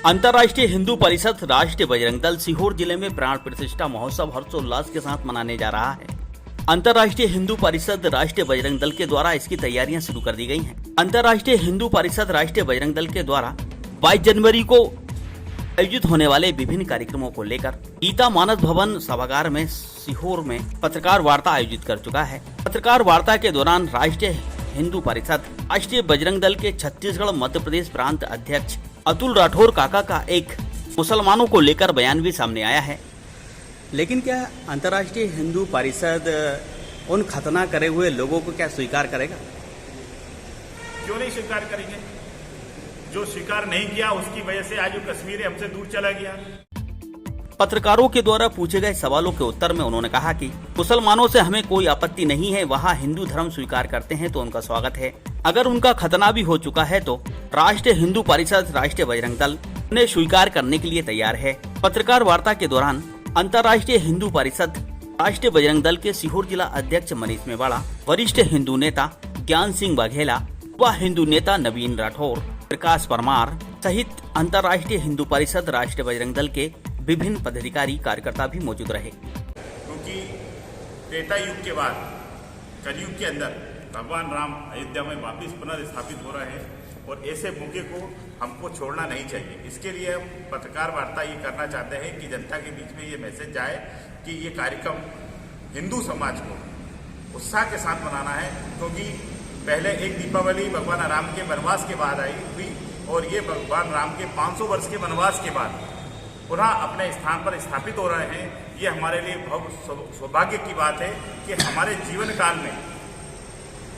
अंतर्राष्ट्रीय हिंदू परिषद राष्ट्रीय बजरंग दल सीहोर जिले में प्राण प्रतिष्ठा महोत्सव हर्षोल्लास के साथ मनाने जा रहा है। अंतर्राष्ट्रीय हिंदू परिषद राष्ट्रीय बजरंग दल के द्वारा इसकी तैयारियां शुरू कर दी गई हैं। अंतर्राष्ट्रीय हिंदू परिषद राष्ट्रीय बजरंग दल के द्वारा 22 जनवरी को आयोजित होने वाले विभिन्न कार्यक्रमों को लेकर गीता मानस भवन सभागार में सीहोर में पत्रकार वार्ता आयोजित कर चुका है। पत्रकार वार्ता के दौरान राष्ट्रीय हिंदू परिषद राष्ट्रीय बजरंग दल के छत्तीसगढ़ मध्य प्रदेश प्रांत अध्यक्ष अतुल राठौर काका का एक मुसलमानों को लेकर बयान भी सामने आया है। लेकिन क्या अंतर्राष्ट्रीय हिंदू परिषद उन खतना करे हुए लोगों को क्या स्वीकार करेगा? क्यों नहीं स्वीकार करेंगे? जो स्वीकार नहीं किया उसकी वजह से आज वो कश्मीर हमसे दूर चला गया। पत्रकारों के द्वारा पूछे गए सवालों के उत्तर में उन्होंने कहा कि मुसलमानों से हमें कोई आपत्ति नहीं है, वहाँ हिंदू धर्म स्वीकार करते हैं तो उनका स्वागत है। अगर उनका खतना भी हो चुका है तो राष्ट्रीय हिंदू परिषद राष्ट्रीय बजरंग दल उन्हें स्वीकार करने के लिए तैयार है। पत्रकार वार्ता के दौरान अंतर्राष्ट्रीय हिंदू परिषद राष्ट्रीय बजरंग दल के सीहोर जिला अध्यक्ष मनीष मेवाड़ा, वरिष्ठ हिंदू नेता ज्ञान सिंह वाघेला, युवा हिंदू नेता नवीन राठौर, प्रकाश परमार सहित अंतर्राष्ट्रीय हिंदू परिषद राष्ट्रीय बजरंग दल के विभिन्न पदाधिकारी कार्यकर्ता भी मौजूद रहे। क्योंकि त्रेता युग के बाद कलयुग के अंदर भगवान राम अयोध्या में वापिस पुनर्स्थापित हो रहे हैं और ऐसे मौके को हमको छोड़ना नहीं चाहिए। इसके लिए हम पत्रकार वार्ता ये करना चाहते हैं कि जनता के बीच में ये मैसेज जाए कि ये कार्यक्रम हिंदू समाज को उत्साह के साथ मनाना है। क्योंकि पहले एक दीपावली भगवान राम के वनवास के बाद आई हुई और ये भगवान राम के 500 वर्ष के वनवास के बाद पुनः अपने स्थान पर स्थापित हो रहे हैं। ये हमारे लिए बहुत सौभाग्य की बात है कि हमारे जीवन काल में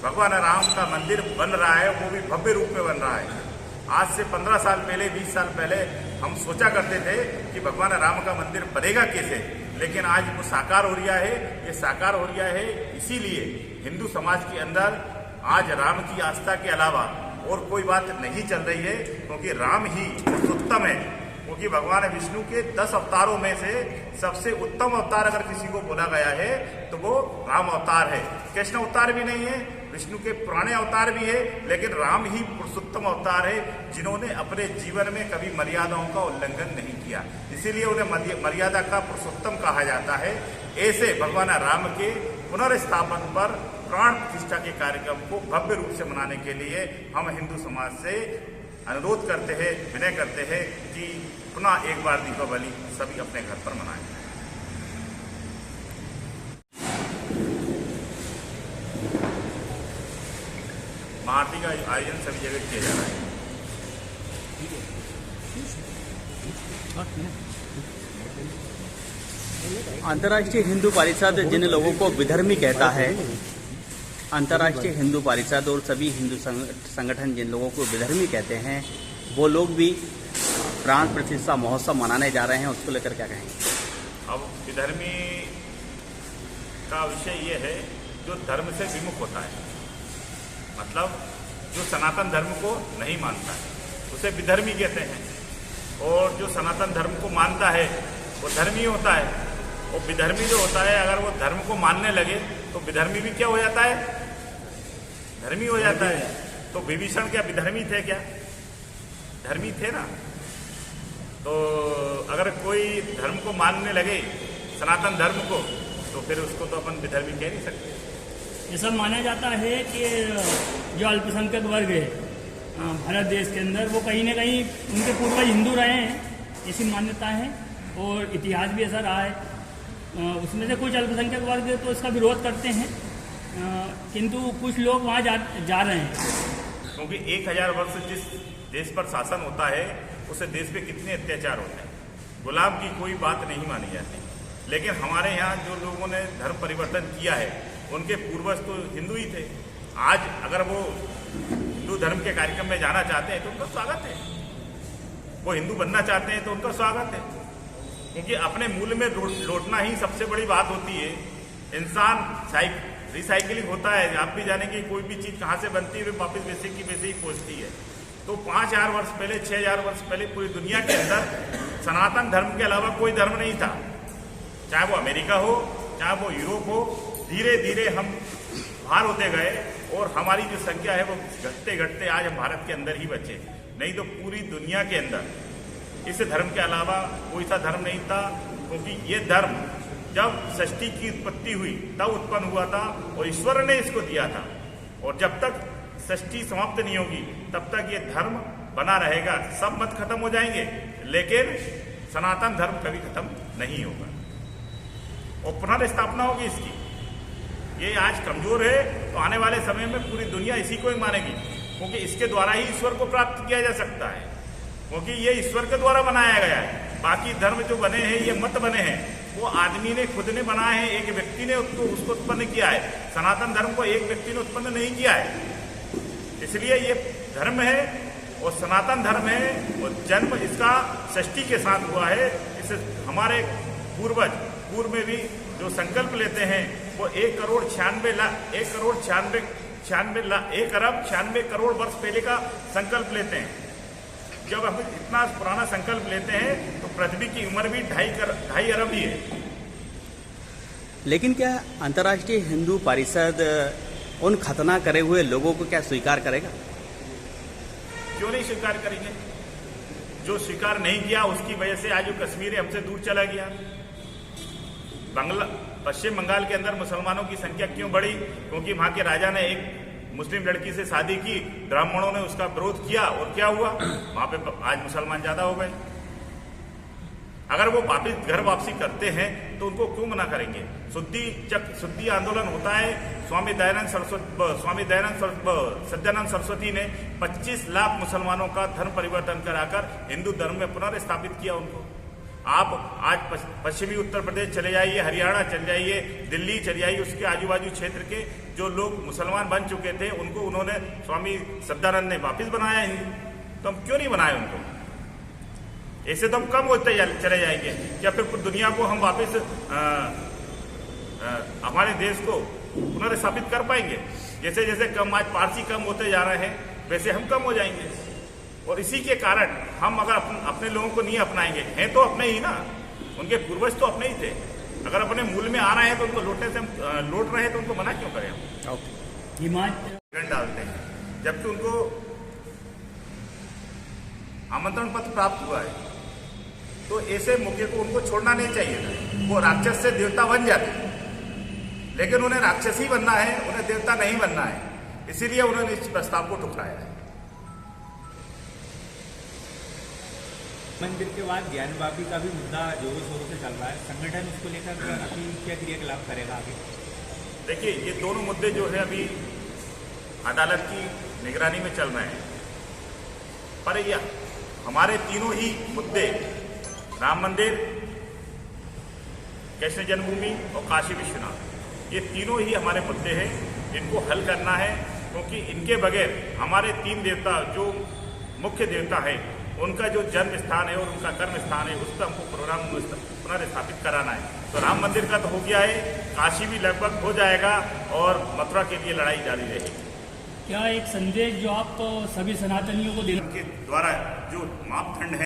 भगवान राम का मंदिर बन रहा है, वो भी भव्य रूप में बन रहा है। आज से 15 साल पहले 20 साल पहले हम सोचा करते थे कि भगवान राम का मंदिर बनेगा कैसे, लेकिन आज वो साकार हो रहा है। ये साकार हो रहा है इसीलिए हिंदू समाज के अंदर आज राम की आस्था के अलावा और कोई बात नहीं चल रही है, क्योंकि राम ही उत्तम है। क्योंकि भगवान विष्णु के 10 अवतारों में से सबसे उत्तम अवतार अगर किसी को बोला गया है तो वो राम अवतार है। कृष्ण अवतार भी नहीं है, विष्णु के पुराने अवतार भी है, लेकिन राम ही पुरुषोत्तम अवतार है, जिन्होंने अपने जीवन में कभी मर्यादाओं का उल्लंघन नहीं किया। इसीलिए उन्हें मर्यादा का पुरुषोत्तम कहा जाता है। ऐसे भगवान राम के पुनर्स्थापन पर प्राण प्रतिष्ठा के कार्यक्रम को भव्य रूप से मनाने के लिए हम हिंदू समाज से अनुरोध करते हैं, विनय करते हैं कि पुनः एक बार दीपावली सभी अपने घर पर मनाएं। महाआरती का आयोजन सभी जगह किया जा रहा है। अंतर्राष्ट्रीय हिंदू परिषद जिन लोगों को विधर्मी कहता है, अंतर्राष्ट्रीय हिंदू परिषद और सभी हिंदू संगठन जिन लोगों को विधर्मी कहते हैं, वो लोग भी प्राण प्रतिष्ठा महोत्सव मनाने जा रहे हैं। उसको लेकर क्या कहेंगे? अब विधर्मी का विषय ये है जो धर्म से विमुख होता है, मतलब जो सनातन धर्म को नहीं मानता है उसे विधर्मी कहते हैं, और जो सनातन धर्म को मानता है वो धर्मी होता है। और विधर्मी जो होता है अगर वो धर्म को मानने लगे तो विधर्मी भी क्या हो जाता है? धर्मी हो जाता है। तो विभीषण क्या विधर्मी थे? क्या धर्मी थे ना? तो अगर कोई धर्म को मानने लगे, सनातन धर्म को, तो फिर उसको तो अपन विधर्मी कह नहीं सकते। ऐसा माना जाता है कि जो अल्पसंख्यक वर्ग है भारत देश के अंदर, वो कहीं ना कहीं उनके पूर्वज हिंदू रहे हैं, ऐसी मान्यता है और इतिहास भी ऐसा रहा है। उसमें से कुछ अल्पसंख्यक वर्ग तो इसका विरोध करते हैं, किंतु कुछ लोग वहाँ जा रहे हैं। क्योंकि 1000 वर्ष जिस देश पर शासन होता है उसे देश पे कितने अत्याचार होते हैं, गुलाम की कोई बात नहीं मानी जाती। लेकिन हमारे यहाँ जो लोगों ने धर्म परिवर्तन किया है उनके पूर्वज तो हिंदू ही थे। आज अगर वो हिंदू धर्म के कार्यक्रम में जाना चाहते हैं तो उनका स्वागत है, वो हिंदू बनना चाहते हैं तो उनका स्वागत है। क्योंकि अपने मूल में लौटना ही सबसे बड़ी बात होती है। इंसान रिसाइकिलिंग होता है, आप भी जानेंगे कोई भी चीज़ कहाँ से बनती है वापस वैसे की वैसे ही पहुँचती है। तो 5000 वर्ष पहले, 6000 वर्ष पहले पूरी दुनिया के अंदर सनातन धर्म के अलावा कोई धर्म नहीं था, चाहे वो अमेरिका हो चाहे वो यूरोप हो। धीरे धीरे हम बाहर होते गए और हमारी जो संख्या है वो घटते घटते आज हम भारत के अंदर ही बचे, नहीं तो पूरी दुनिया के अंदर इस धर्म के अलावा कोई सा धर्म नहीं था, क्योंकि ये धर्म जब सृष्टि की उत्पत्ति हुई तब उत्पन्न हुआ था और ईश्वर ने इसको दिया था, और जब तक सृष्टि समाप्त नहीं होगी तब तक ये धर्म बना रहेगा। सब मत खत्म हो जाएंगे लेकिन सनातन धर्म कभी खत्म नहीं होगा और पुनर्स्थापना होगी इसकी। ये आज कमजोर है तो आने वाले समय में पूरी दुनिया इसी को ही मानेगी, क्योंकि इसके द्वारा ही ईश्वर को प्राप्त किया जा सकता है, क्योंकि ये ईश्वर के द्वारा बनाया गया है। बाकी धर्म जो बने हैं, ये मत बने हैं, वो आदमी ने खुद ने बनाए हैं, एक व्यक्ति ने उसको उत्पन्न किया है। सनातन धर्म को एक व्यक्ति ने उत्पन्न नहीं किया है, इसलिए ये धर्म है और सनातन धर्म है और जन्म इसका सृष्टि के साथ हुआ है। इस हमारे पूर्वज पूर्व में भी जो संकल्प लेते हैं वो 1 अरब 96 करोड़ वर्ष पहले का संकल्प लेते हैं। जब हम इतना पुराना संकल्प लेते हैं तो पृथ्वी की उम्र भी 2.5 अरब ही है। लेकिन क्या अंतर्राष्ट्रीय हिंदू परिषद उन खतना करे हुए लोगों को क्या स्वीकार करेगा? क्यों नहीं स्वीकार करेंगे? जो स्वीकार नहीं किया उसकी वजह से आज वो कश्मीर हमसे दूर चला गया। पश्चिम बंगाल के अंदर मुसलमानों की संख्या क्यों बढ़ी? क्योंकि वहां के राजा ने एक मुस्लिम लड़की से शादी की, ब्राह्मणों ने उसका विरोध किया और क्या हुआ, वहां पे आज मुसलमान ज्यादा हो गए। अगर वो वापिस घर वापसी करते हैं तो उनको क्यों मना करेंगे? शुद्धि आंदोलन होता है। स्वामी दयानंद सत्यानंद सरस्वती ने 25 लाख मुसलमानों का धर्म परिवर्तन कराकर हिंदू धर्म में पुनर्स्थापित किया उनको। आप आज पश्चिमी उत्तर प्रदेश चले जाइए, हरियाणा चले जाइए, दिल्ली चले जाइए, उसके आजू बाजू क्षेत्र के जो लोग मुसलमान बन चुके थे उनको उन्होंने स्वामी सत्यानंद ने वापस बनाया हिंदू। तो हम क्यों नहीं बनाए उनको? ऐसे तो हम कम होते चले जाएंगे। क्या फिर दुनिया को हम वापस हमारे देश को पुनर्स्थापित कर पाएंगे? जैसे जैसे कम आज पारसी कम होते जा रहे हैं वैसे हम कम हो जाएंगे। और इसी के कारण हम अगर अपने लोगों को नहीं अपनाएंगे, हैं तो अपने ही ना, उनके पूर्वज तो अपने ही थे। अगर अपने मूल में आ रहे हैं तो उनको लौटने से हम लौट रहे हैं तो उनको मना क्यों करें हम? हिमाचल डालते हैं जबकि उनको आमंत्रण पत्र प्राप्त हुआ है, तो ऐसे मौके को उनको छोड़ना नहीं चाहिए था। वो राक्षस से देवता बन जाते, लेकिन उन्हें राक्षस ही बनना है, उन्हें देवता नहीं बनना है, इसीलिए उन्होंने इस प्रस्ताव को ठुकराया है। मंदिर के बाद ज्ञान वापी का भी मुद्दा जोरों शोरों से चल रहा है, संगठन उसको लेकर अभी क्या क्रियाकलाप करेगा आगे? देखिए, ये दोनों मुद्दे जो है अभी अदालत की निगरानी में चल रहे हैं, पर ये हमारे तीनों ही मुद्दे, राम मंदिर, कृष्ण जन्मभूमि और काशी विश्वनाथ, ये तीनों ही हमारे मुद्दे हैं। इनको हल करना है, क्योंकि इनके बगैर हमारे 3 देवता जो मुख्य देवता है उनका जो जन्म स्थान है और उनका कर्म स्थान है, उस पर हमको प्रोग्राम पुनर्स्थापित कराना है। तो राम मंदिर का तो हो गया है, काशी भी लगभग हो जाएगा और मथुरा के लिए लड़ाई जारी रहेगी। क्या एक संदेश जो आप सभी सनातनियों को देना के द्वारा जो मापदंड है